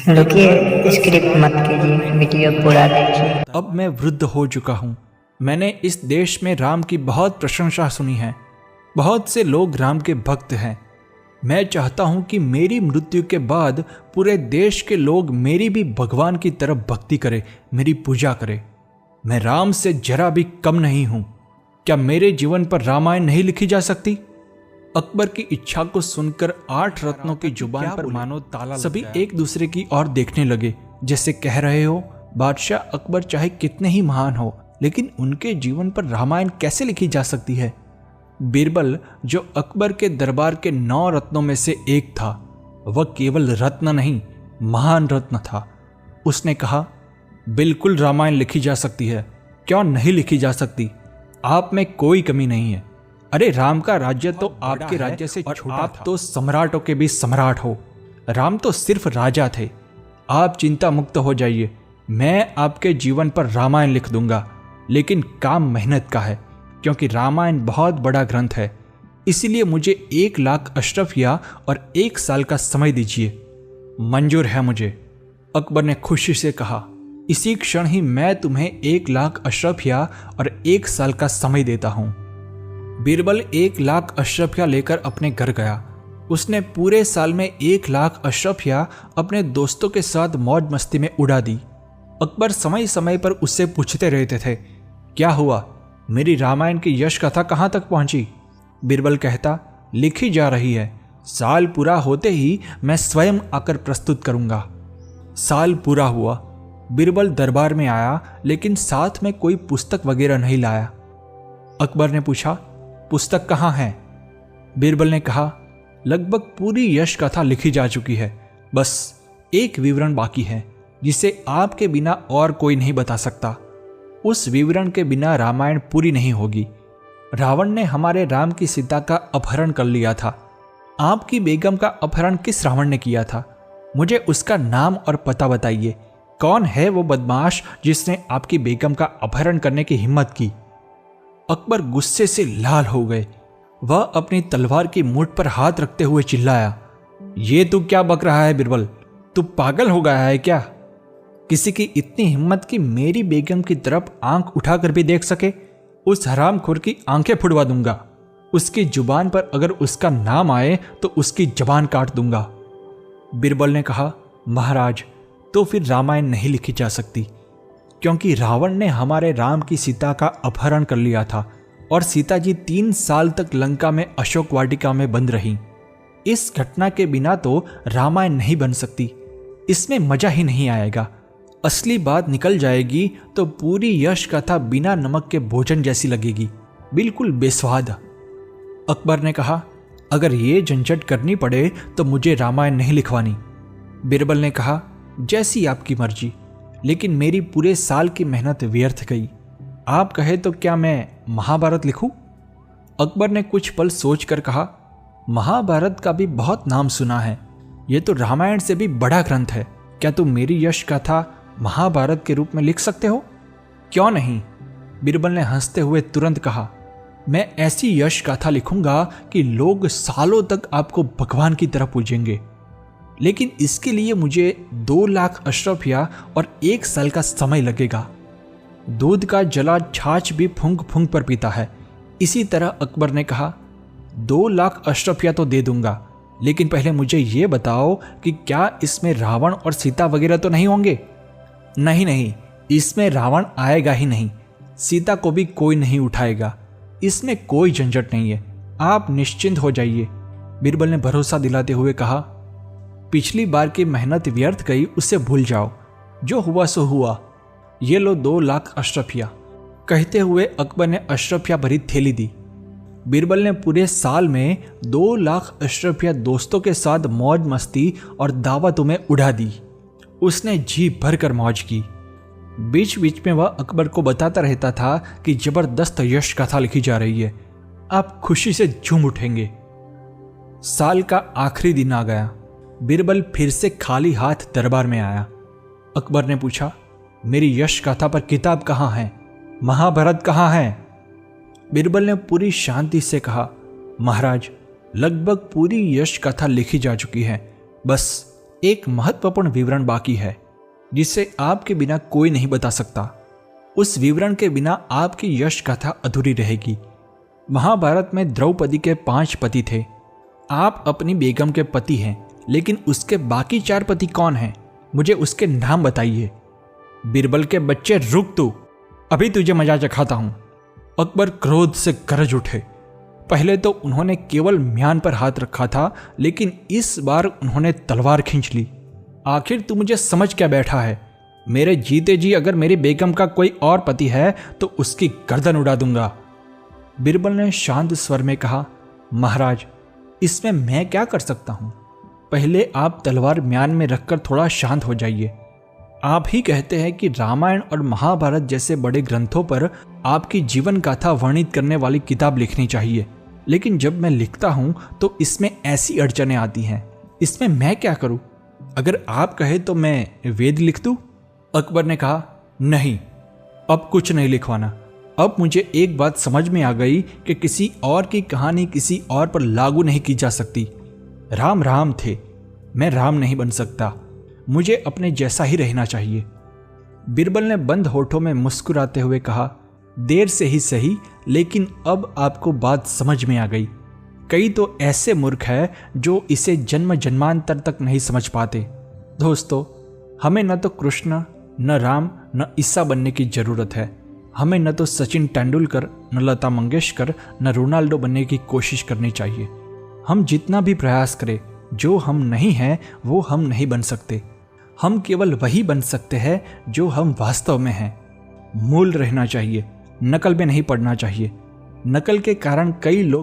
रुकिए, स्क्रिप्ट मत कीजिए, वीडियो पूरा देखिए। अब मैं वृद्ध हो चुका हूँ। मैंने इस देश में राम की बहुत प्रशंसा सुनी है। बहुत से लोग राम के भक्त हैं। मैं चाहता हूँ कि मेरी मृत्यु के बाद पूरे देश के लोग मेरी भी भगवान की तरफ भक्ति करें, मेरी पूजा करें। मैं राम से जरा भी कम नहीं हूँ। क्या मेरे जीवन पर रामायण नहीं लिखी जा सकती? अकबर की इच्छा को सुनकर 8 रत्नों की जुबान पर मानो ताला सभी एक दूसरे की ओर देखने लगे, जैसे कह रहे हो, बादशाह अकबर चाहे कितने ही महान हो, लेकिन उनके जीवन पर रामायण कैसे लिखी जा सकती है? बीरबल, जो अकबर के दरबार के 9 रत्नों में से एक था, वह केवल रत्न नहीं, महान रत्न था। उसने कहा, बिल्कुल रामायण लिखी जा सकती है। क्यों नहीं लिखी जा सकती? आप में कोई कमी नहीं है। अरे राम का राज्य तो आपके राज्य से छोटा था। तो सम्राटों के भी सम्राट हो। राम तो सिर्फ राजा थे। आप चिंता मुक्त हो जाइए। मैं आपके जीवन पर रामायण लिख दूंगा, लेकिन काम मेहनत का है, क्योंकि रामायण बहुत बड़ा ग्रंथ है। इसीलिए मुझे 1 लाख अशरफिया और 1 साल का समय दीजिए। मंजूर है मुझे, अकबर ने खुशी से कहा। इसी क्षण ही मैं तुम्हें 1 लाख अशरफिया और 1 साल का समय देता हूं। बीरबल 1 लाख अशरफिया लेकर अपने घर गया। उसने पूरे साल में 1 लाख अशरफिया अपने दोस्तों के साथ मौज मस्ती में उड़ा दी। अकबर समय समय पर उससे पूछते रहते थे, क्या हुआ? मेरी रामायण की यश कथा कहाँ तक पहुंची? बीरबल कहता, लिखी जा रही है। साल पूरा होते ही मैं स्वयं आकर प्रस्तुत करूंगा। साल पूरा हुआ। बीरबल दरबार में आया, लेकिन साथ में कोई पुस्तक वगैरह नहीं लाया। अकबर ने पूछा, पुस्तक कहाँ है? बीरबल ने कहा, लगभग पूरी यश कथा लिखी जा चुकी है। बस एक विवरण बाकी है, जिसे आपके बिना और कोई नहीं बता सकता। उस विवरण के बिना रामायण पूरी नहीं होगी। रावण ने हमारे राम की सीता का अपहरण कर लिया था। आपकी बेगम का अपहरण किस रावण ने किया था? मुझे उसका नाम और पता बताइए। कौन है वो बदमाश जिसने आपकी बेगम का अपहरण करने की हिम्मत की? अकबर गुस्से से लाल हो गए। वह अपनी तलवार की मुठ पर हाथ रखते हुए चिल्लाया, ये तू क्या बक रहा है बीरबल? तू पागल हो गया है क्या? किसी की इतनी हिम्मत कि मेरी बेगम की तरफ आंख उठाकर भी देख सके? उस हरामखोर की आंखें फुड़वा दूंगा। उसकी जुबान पर अगर उसका नाम आए तो उसकी जबान काट दूंगा। बीरबल ने कहा, महाराज, तो फिर रामायण नहीं लिखी जा सकती, क्योंकि रावण ने हमारे राम की सीता का अपहरण कर लिया था और सीता जी 3 साल तक लंका में अशोक वाटिका में बंद रहीं। इस घटना के बिना तो रामायण नहीं बन सकती। इसमें मजा ही नहीं आएगा। असली बात निकल जाएगी तो पूरी यश कथा बिना नमक के भोजन जैसी लगेगी, बिल्कुल बेस्वाद। अकबर ने कहा, अगर ये झंझट करनी पड़े तो मुझे रामायण नहीं लिखवानी। बीरबल ने कहा, जैसी आपकी मर्जी, लेकिन मेरी पूरे साल की मेहनत व्यर्थ गई। आप कहे तो क्या मैं महाभारत लिखूं? अकबर ने कुछ पल सोचकर कहा, महाभारत का भी बहुत नाम सुना है। यह तो रामायण से भी बड़ा ग्रंथ है। क्या तुम मेरी यश कथा महाभारत के रूप में लिख सकते हो? क्यों नहीं? बीरबल ने हंसते हुए तुरंत कहा, मैं ऐसी यश कथा लिखूंगा कि लोग सालों तक आपको भगवान की तरह पूजेंगे। लेकिन इसके लिए मुझे 2 लाख अशरफिया और 1 साल का समय लगेगा। दूध का जला छाछ भी फूंक फूंक पर पीता है। इसी तरह अकबर ने कहा, 2 लाख अशरफिया तो दे दूंगा, लेकिन पहले मुझे ये बताओ कि क्या इसमें रावण और सीता वगैरह तो नहीं होंगे? नहीं नहीं, इसमें रावण आएगा ही नहीं। सीता को भी कोई नहीं उठाएगा। इसमें कोई झंझट नहीं है। आप निश्चिंत हो जाइए। बीरबल ने भरोसा दिलाते हुए कहा, पिछली बार की मेहनत व्यर्थ गई, उसे भूल जाओ। जो हुआ सो हुआ। ये लो 2 लाख अशरफिया। कहते हुए अकबर ने अशरफिया भरी थैली दी। बीरबल ने पूरे साल में 2 लाख अशरफिया दोस्तों के साथ मौज मस्ती और दावतों में उड़ा दी। उसने जी भर कर मौज की। बीच बीच में वह अकबर को बताता रहता था कि जबरदस्त यश कथा लिखी जा रही है। आप खुशी से झूम उठेंगे। साल का आखिरी दिन आ गया। बीरबल फिर से खाली हाथ दरबार में आया। अकबर ने पूछा, मेरी यश कथा पर किताब कहाँ है? महाभारत कहाँ है? बीरबल ने पूरी शांति से कहा, महाराज, लगभग पूरी यश कथा लिखी जा चुकी है। बस एक महत्वपूर्ण विवरण बाकी है जिसे आपके बिना कोई नहीं बता सकता। उस विवरण के बिना आपकी यश गाथा अधूरी रहेगी। महाभारत में द्रौपदी के 5 पति थे। आप अपनी बेगम के पति हैं, लेकिन उसके बाकी 4 पति कौन हैं? मुझे उसके नाम बताइए। बीरबल के बच्चे, रुक तू, अभी तुझे मजा चखाता हूं। अकबर क्रोध से गरज उठे। पहले तो उन्होंने केवल म्यान पर हाथ रखा था, लेकिन इस बार उन्होंने तलवार खींच ली। आखिर तू मुझे समझ क्या बैठा है? मेरे जीते जी अगर मेरी बेगम का कोई और पति है तो उसकी गर्दन उड़ा दूंगा। बीरबल ने शांत स्वर में कहा, महाराज, इसमें मैं क्या कर सकता हूं? पहले आप तलवार म्यान में रखकर थोड़ा शांत हो जाइए। आप ही कहते हैं कि रामायण और महाभारत जैसे बड़े ग्रंथों पर आपकी जीवन गाथा वर्णित करने वाली किताब लिखनी चाहिए, लेकिन जब मैं लिखता हूं तो इसमें ऐसी अड़चनें आती हैं। इसमें मैं क्या करूं? अगर आप कहे तो मैं वेद लिख दूं? अकबर ने कहा, नहीं, अब कुछ नहीं लिखवाना। अब मुझे एक बात समझ में आ गई कि किसी और की कहानी किसी और पर लागू नहीं की जा सकती। राम राम थे, मैं राम नहीं बन सकता। मुझे अपने जैसा ही रहना चाहिए। बीरबल ने बंद होठों में मुस्कुराते हुए कहा, देर से ही सही, लेकिन अब आपको बात समझ में आ गई। कई तो ऐसे मूर्ख हैं जो इसे जन्म जन्मांतर तक नहीं समझ पाते। दोस्तों, हमें न तो कृष्ण, न राम, न ईसा बनने की जरूरत है। हमें न तो सचिन तेंदुलकर, न लता मंगेशकर, न रोनाल्डो बनने की कोशिश करनी चाहिए। हम जितना भी प्रयास करें, जो हम नहीं हैं वो हम नहीं बन सकते। हम केवल वही बन सकते हैं जो हम वास्तव में हैं। मूल रहना चाहिए, नकल में नहीं पड़ना चाहिए। नकल के कारण कई लोग